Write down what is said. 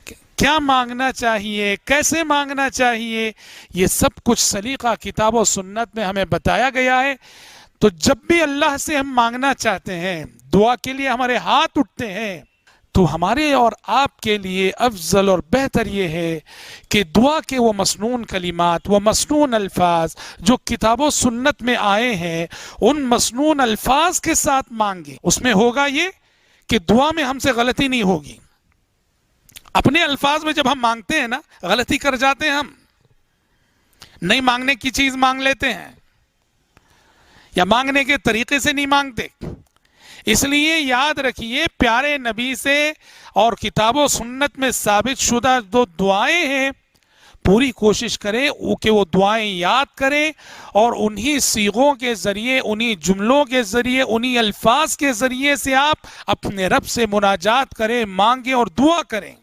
क्या मांगना चाहिए, कैसे मांगना चाहिए, ये सब कुछ सलीका किताब और सुन्नत में हमें बताया गया है। तो जब भी अल्लाह से हम मांगना चाहते हैं, दुआ के लिए हमारे हाथ उठते हैं, तो हमारे और आपके लिए अफजल और बेहतर ये है कि दुआ के वो मसनून कलिमात, वो मसनून अल्फाज जो किताबों सुन्नत में आए हैं, उन मसनून अल्फाज के साथ मांगे। उसमें होगा ये कि दुआ में हमसे गलती नहीं होगी। अपने अल्फाज में जब हम मांगते हैं ना, गलती कर जाते हैं, हम नहीं मांगने की चीज मांग लेते हैं या मांगने के तरीके से नहीं मांगते। इसलिए याद रखिए, प्यारे नबी से और किताबों सुन्नत में साबित शुदा जो दुआएं हैं, पूरी कोशिश करें कि वो दुआएं याद करें और उन्हीं सीगों के जरिए, उन्हीं जुमलों के जरिए, उन्हीं अल्फाज के जरिए से आप अपने रब से मुनाजात करें, मांगें और दुआ करें।